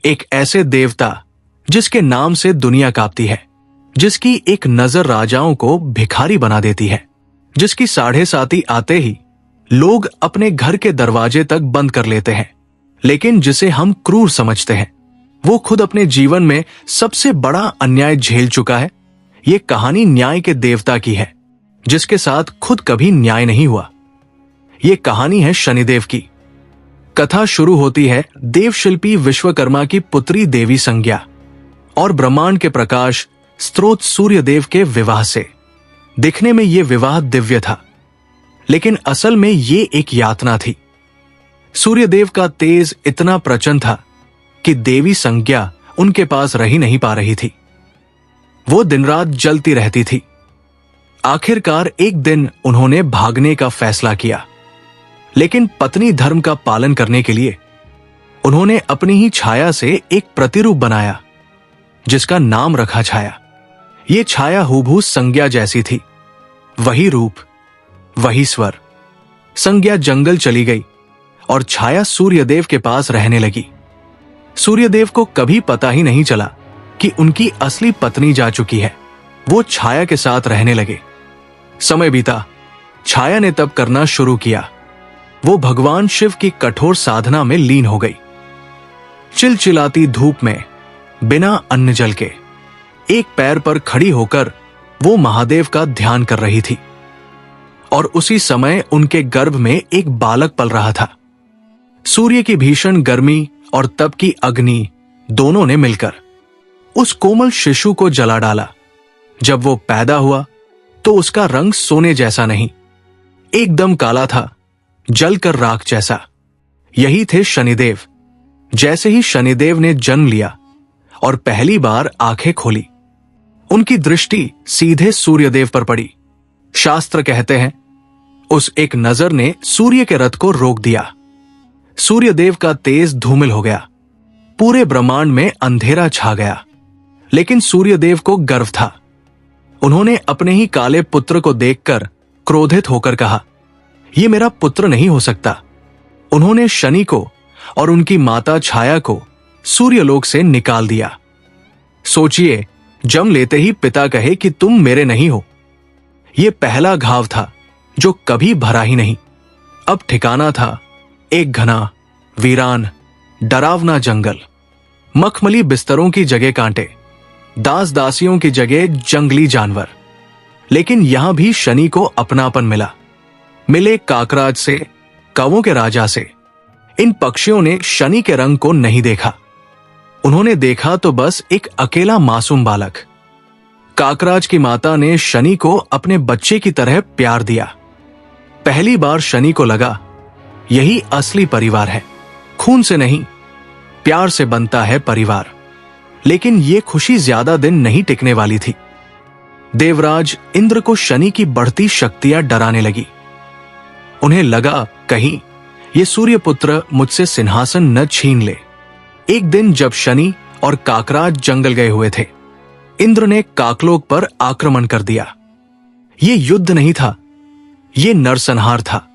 एक ऐसे देवता जिसके नाम से दुनिया कांपती है, जिसकी एक नजर राजाओं को भिखारी बना देती है, जिसकी 7:30 आते ही लोग अपने घर के दरवाजे तक बंद कर लेते हैं, लेकिन जिसे हम क्रूर समझते हैं, वो खुद अपने जीवन में सबसे बड़ा अन्याय झेल चुका है। ये कहानी न्याय के देवता की है, जिसके साथ खुद कभी न्याय नहीं हुआ। ये कहानी है शनिदेव की। कथा शुरू होती है देवशिल्पी विश्वकर्मा की पुत्री देवी संज्ञा और ब्रह्मांड के प्रकाश स्रोत सूर्यदेव के विवाह से। दिखने में ये विवाह दिव्य था, लेकिन असल में ये एक यातना थी। सूर्यदेव का तेज इतना प्रचंड था कि देवी संज्ञा उनके पास रही नहीं पा रही थी। वो दिन रात जलती रहती थी। आखिरकार एक दिन उन्होंने भागने का फैसला किया, लेकिन पत्नी धर्म का पालन करने के लिए उन्होंने अपनी ही छाया से एक प्रतिरूप बनाया, जिसका नाम रखा छाया। ये छाया हूबहू संज्ञा जैसी थी, वही रूप, वही स्वर। संज्ञा जंगल चली गई और छाया सूर्यदेव के पास रहने लगी। सूर्यदेव को कभी पता ही नहीं चला कि उनकी असली पत्नी जा चुकी है। वो छाया के साथ रहने लगे। समय बीता, छाया ने तप करना शुरू किया। वो भगवान शिव की कठोर साधना में लीन हो गई। चिलचिलाती धूप में बिना अन्न जल के एक पैर पर खड़ी होकर वो महादेव का ध्यान कर रही थी, और उसी समय उनके गर्भ में एक बालक पल रहा था। सूर्य की भीषण गर्मी और तप की अग्नि दोनों ने मिलकर उस कोमल शिशु को जला डाला। जब वो पैदा हुआ तो उसका रंग सोने जैसा नहीं, एकदम काला था, जलकर राख जैसा। यही थे शनिदेव। जैसे ही शनिदेव ने जन्म लिया और पहली बार आंखें खोली, उनकी दृष्टि सीधे सूर्यदेव पर पड़ी। शास्त्र कहते हैं उस एक नजर ने सूर्य के रथ को रोक दिया। सूर्यदेव का तेज धूमिल हो गया। पूरे ब्रह्मांड में अंधेरा छा गया, लेकिन सूर्यदेव को गर्व था। उन्होंने अपने ही काले पुत्र को देखकर क्रोधित होकर कहा, यह मेरा पुत्र नहीं हो सकता। उन्होंने शनि को और उनकी माता छाया को सूर्यलोक से निकाल दिया। सोचिए, जन्म लेते ही पिता कहे कि तुम मेरे नहीं हो। यह पहला घाव था जो कभी भरा ही नहीं। अब ठिकाना था एक घना, वीरान, डरावना जंगल। मखमली बिस्तरों की जगह कांटे, दास दासियों की जगह जंगली जानवर। लेकिन यहां भी शनि को अपनापन मिला। मिले काकराज से, कौवों के राजा से। इन पक्षियों ने शनि के रंग को नहीं देखा। उन्होंने देखा तो बस एक अकेला मासूम बालक। काकराज की माता ने शनि को अपने बच्चे की तरह प्यार दिया। पहली बार शनि को लगा यही असली परिवार है। खून से नहीं, प्यार से बनता है परिवार। लेकिन यह खुशी ज्यादा दिन नहीं टिकने वाली थी। देवराज इंद्र को शनि की बढ़ती शक्तियां डराने लगी। उन्हें लगा कहीं ये सूर्यपुत्र मुझसे सिंहासन न छीन ले। एक दिन जब शनि और काकराज जंगल गए हुए थे, इंद्र ने काकलोक पर आक्रमण कर दिया। ये युद्ध नहीं था, ये नरसंहार था।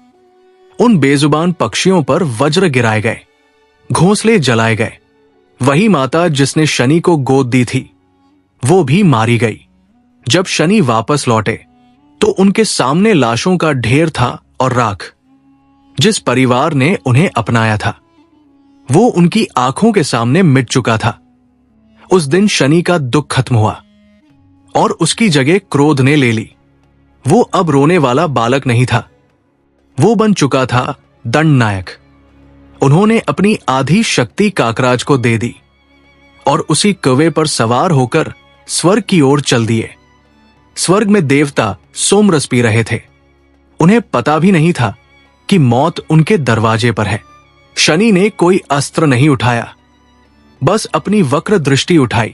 उन बेजुबान पक्षियों पर वज्र गिराए गए, घोंसले जलाए गए। वही माता जिसने शनि को गोद दी थी, वो भी मारी गई। जब शनि वापस लौटे तो उनके सामने लाशों का ढेर था और राख। जिस परिवार ने उन्हें अपनाया था, वो उनकी आंखों के सामने मिट चुका था। उस दिन शनि का दुख खत्म हुआ और उसकी जगह क्रोध ने ले ली। वो अब रोने वाला बालक नहीं था, वो बन चुका था दंडनायक। उन्होंने अपनी आधी शक्ति काकराज को दे दी और उसी कौवे पर सवार होकर स्वर्ग की ओर चल दिए। स्वर्ग में देवता सोमरस पी रहे थे। उन्हें पता भी नहीं था कि मौत उनके दरवाजे पर है। शनि ने कोई अस्त्र नहीं उठाया, बस अपनी वक्र दृष्टि उठाई।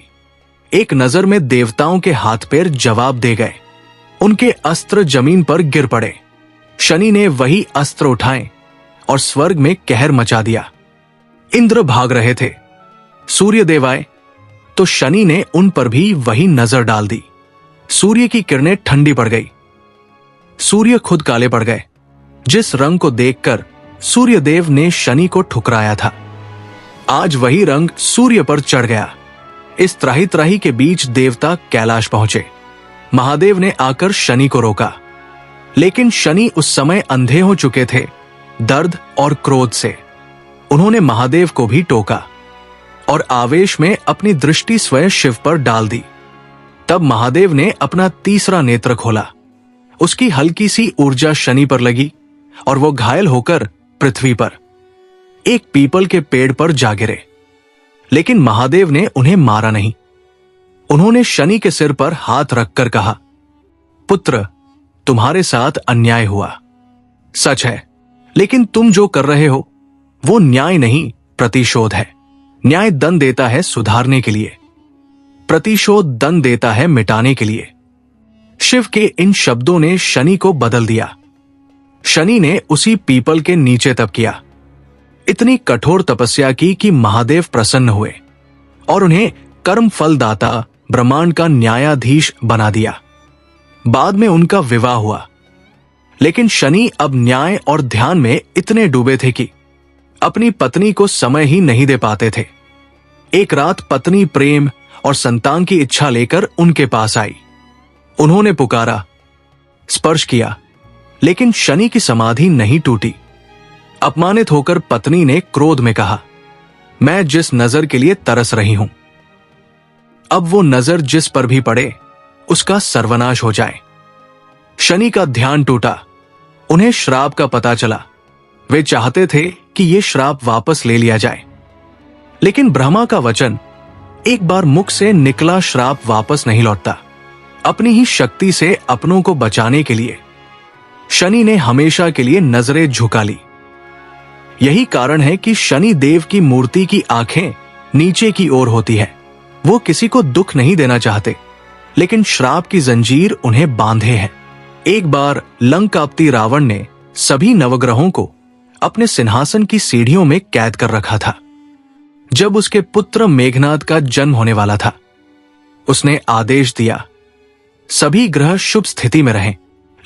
एक नजर में देवताओं के हाथ पैर जवाब दे गए। उनके अस्त्र जमीन पर गिर पड़े। शनि ने वही अस्त्र उठाए और स्वर्ग में कहर मचा दिया। इंद्र भाग रहे थे। सूर्यदेव आए तो शनि ने उन पर भी वही नजर डाल दी। सूर्य की किरणें ठंडी पड़ गई। सूर्य खुद काले पड़ गए। जिस रंग को देखकर सूर्यदेव ने शनि को ठुकराया था, आज वही रंग सूर्य पर चढ़ गया। इस त्राही त्राही के बीच देवता कैलाश पहुंचे। महादेव ने आकर शनि को रोका, लेकिन शनि उस समय अंधे हो चुके थे दर्द और क्रोध से। उन्होंने महादेव को भी टोका और आवेश में अपनी दृष्टि स्वयं शिव पर डाल दी। तब महादेव ने अपना तीसरा नेत्र खोला। उसकी हल्की सी ऊर्जा शनि पर लगी और वो घायल होकर पृथ्वी पर एक पीपल के पेड़ पर जा गिरे। लेकिन महादेव ने उन्हें मारा नहीं। उन्होंने शनि के सिर पर हाथ रखकर कहा, पुत्र, तुम्हारे साथ अन्याय हुआ, सच है, लेकिन तुम जो कर रहे हो वो न्याय नहीं, प्रतिशोध है। न्याय दंड देता है सुधारने के लिए, प्रतिशोध दंड देता है मिटाने के लिए। शिव के इन शब्दों ने शनि को बदल दिया। शनि ने उसी पीपल के नीचे तप किया, इतनी कठोर तपस्या की कि महादेव प्रसन्न हुए और उन्हें कर्म फलदाता ब्रह्मांड का न्यायाधीश बना दिया। बाद में उनका विवाह हुआ। लेकिन शनि अब न्याय और ध्यान में इतने डूबे थे कि अपनी पत्नी को समय ही नहीं दे पाते थे। एक रात पत्नी प्रेम और संतान की इच्छा लेकर उनके पास आई। उन्होंने पुकारा, स्पर्श किया, लेकिन शनि की समाधि नहीं टूटी। अपमानित होकर पत्नी ने क्रोध में कहा, मैं जिस नजर के लिए तरस रही हूं, अब वो नजर जिस पर भी पड़े उसका सर्वनाश हो जाए। शनि का ध्यान टूटा। उन्हें श्राप का पता चला। वे चाहते थे कि ये श्राप वापस ले लिया जाए, लेकिन ब्रह्मा का वचन, एक बार मुख से निकला श्राप वापस नहीं लौटता। अपनी ही शक्ति से अपनों को बचाने के लिए शनि ने हमेशा के लिए नजरें झुका ली। यही कारण है कि शनि देव की मूर्ति की आंखें नीचे की ओर होती है। वो किसी को दुख नहीं देना चाहते, लेकिन श्राप की जंजीर उन्हें बांधे है। एक बार लंकापति रावण ने सभी नवग्रहों को अपने सिंहासन की सीढ़ियों में कैद कर रखा था। जब उसके पुत्र मेघनाद का जन्म होने वाला था, उसने आदेश दिया, सभी ग्रह शुभ स्थिति में रहें।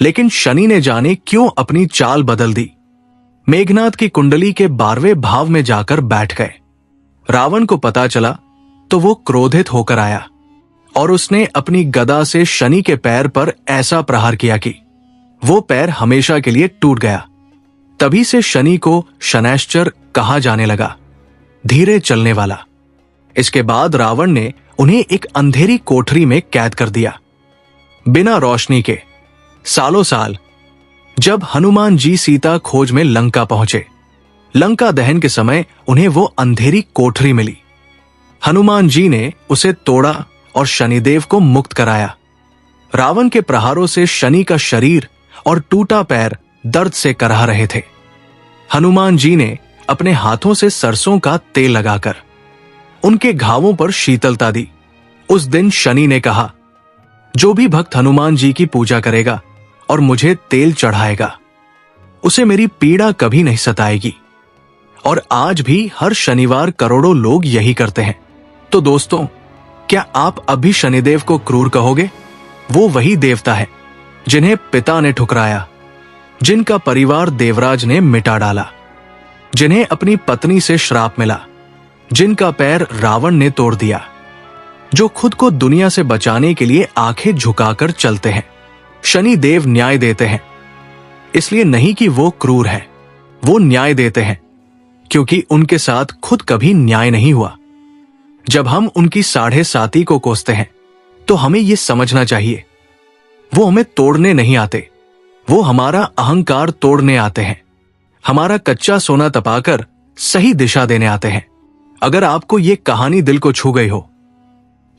लेकिन शनि ने जाने क्यों अपनी चाल बदल दी। मेघनाद की कुंडली के 12वें भाव में जाकर बैठ गए। रावण को पता चला तो वो क्रोधित होकर आया और उसने अपनी गदा से शनि के पैर पर ऐसा प्रहार किया कि वो पैर हमेशा के लिए टूट गया। तभी से शनि को शनैश्चर कहा जाने लगा, धीरे चलने वाला। इसके बाद रावण ने उन्हें एक अंधेरी कोठरी में कैद कर दिया, बिना रोशनी के। सालों साल जब हनुमान जी सीता खोज में लंका पहुंचे, लंका दहन के समय उन्हें वो अंधेरी कोठरी मिली। हनुमान जी ने उसे तोड़ा और शनिदेव को मुक्त कराया। रावण के प्रहारों से शनि का शरीर और टूटा पैर दर्द से कराह रहे थे। हनुमान जी ने अपने हाथों से सरसों का तेल लगाकर उनके घावों पर शीतलता दी। उस दिन शनि ने कहा, जो भी भक्त हनुमान जी की पूजा करेगा और मुझे तेल चढ़ाएगा, उसे मेरी पीड़ा कभी नहीं सताएगी। और आज भी हर शनिवार करोड़ों लोग यही करते हैं। तो दोस्तों, क्या आप अब भी शनिदेव को क्रूर कहोगे? वो वही देवता है जिन्हें पिता ने ठुकराया, जिनका परिवार देवराज ने मिटा डाला, जिन्हें अपनी पत्नी से श्राप मिला, जिनका पैर रावण ने तोड़ दिया, जो खुद को दुनिया से बचाने के लिए आंखें झुकाकर चलते हैं। शनि देव न्याय देते हैं, इसलिए नहीं कि वो क्रूर है, वो न्याय देते हैं क्योंकि उनके साथ खुद कभी न्याय नहीं हुआ। जब हम उनकी 7.5 को कोसते हैं तो हमें यह समझना चाहिए, वो हमें तोड़ने नहीं आते, वो हमारा अहंकार तोड़ने आते हैं, हमारा कच्चा सोना तपाकर सही दिशा देने आते हैं। अगर आपको ये कहानी दिल को छू गई हो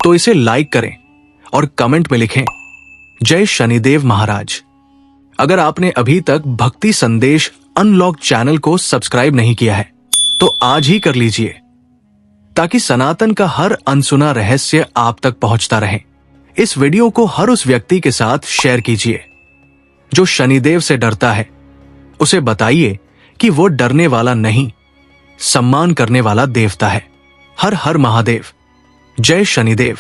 तो इसे लाइक करें और कमेंट में लिखें, जय शनिदेव महाराज। अगर आपने अभी तक भक्ति संदेश अनलॉक चैनल को सब्सक्राइब नहीं किया है तो आज ही कर लीजिए, ताकि सनातन का हर अनसुना रहस्य आप तक पहुंचता रहे। इस वीडियो को हर उस व्यक्ति के साथ शेयर कीजिए जो शनिदेव से डरता है। उसे बताइए कि वो डरने वाला नहीं, सम्मान करने वाला देवता है। हर हर महादेव। जय शनिदेव।